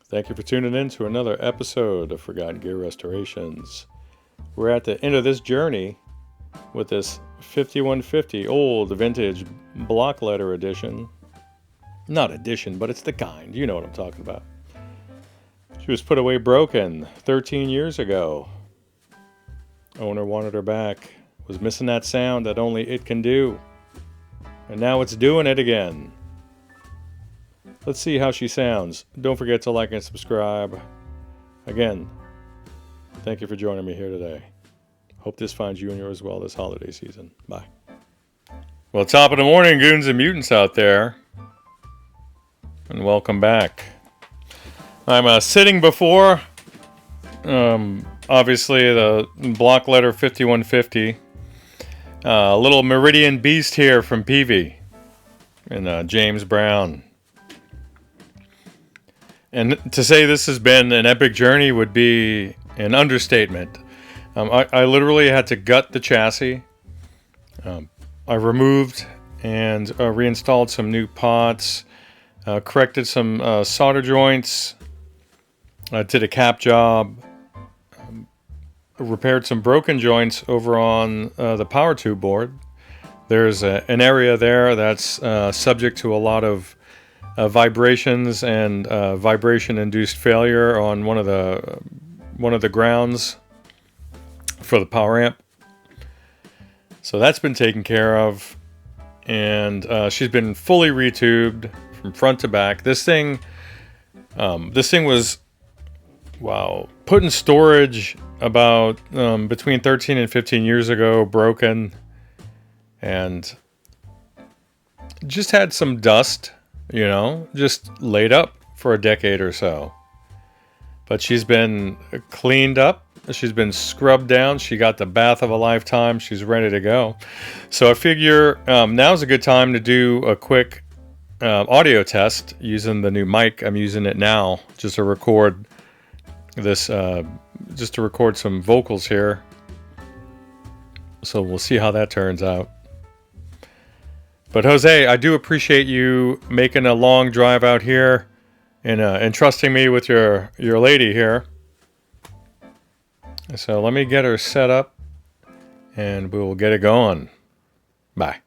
Thank you for tuning in to another episode of Forgotten Gear Restorations. We're at the end of this journey with this 5150 old vintage block letter edition. Not edition, but it's the kind. You know what I'm talking about. She was put away broken 13 years ago. Owner wanted her back. Was missing that sound that only it can do. And now it's doing it again. Let's see how she sounds. Don't forget to like and subscribe. Again, thank you for joining me here today. Hope this finds you and yours well this holiday season. Bye. Well, top of the morning, goons and mutants out there. And welcome back. I'm sitting before, obviously, the block letter 5150. A little Meridian Beast here from Peavey and James Brown. And to say this has been an epic journey would be an understatement. I literally had to gut the chassis. I removed and reinstalled some new pots, corrected some solder joints, did a cap job, repaired some broken joints over on the power tube board. There's an area there that's subject to a lot of vibrations and vibration-induced failure on one of the grounds for the power amp. So that's been taken care of, and she's been fully retubed from front to back. This thing was put in storage about between 13 and 15 years ago, broken, and just had some dust. Just laid up for a decade or so. But she's been cleaned up. She's been scrubbed down. She got the bath of a lifetime. She's ready to go. So I figure now's a good time to do a quick audio test using the new mic. I'm using it now just to record this, just to record some vocals here. So we'll see how that turns out. But Jose, I do appreciate you making a long drive out here and trusting me with your lady here. So let me get her set up and we will get it going. Bye.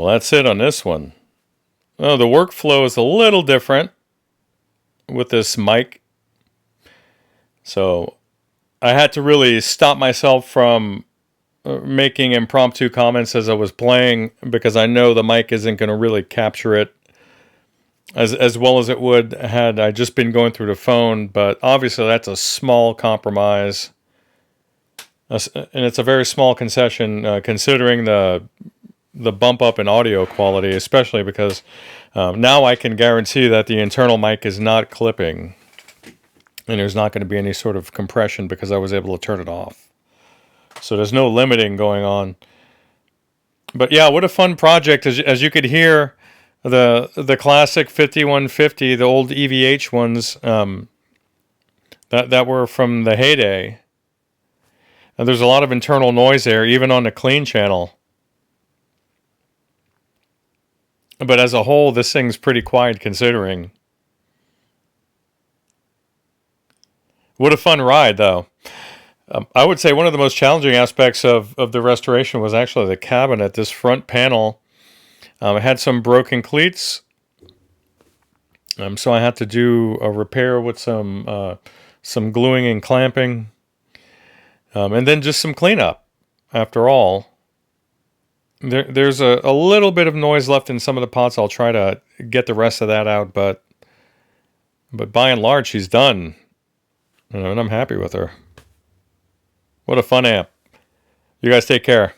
Well, that's it on this one. Oh, the workflow is a little different with this mic. So I had to really stop myself from making impromptu comments as I was playing, because I know the mic isn't going to really capture it as well as it would had I just been going through the phone. But obviously that's a small compromise, and it's a very small concession considering the bump up in audio quality, especially because now I can guarantee that the internal mic is not clipping, and there's not going to be any sort of compression because I was able to turn it off. So there's no limiting going on. But yeah, what a fun project. As you could hear, the classic 5150, the old EVH ones that were from the heyday. And there's a lot of internal noise there, even on the clean channel. But as a whole, this thing's pretty quiet considering. What a fun ride, though. I would say one of the most challenging aspects of the restoration was actually the cabinet. This front panel, it had some broken cleats. So I had to do a repair with some gluing and clamping. And then just some cleanup, after all. There's a little bit of noise left in some of the pots. I'll try to get the rest of that out, but by and large, she's done. And I'm happy with her. What a fun amp. You guys take care.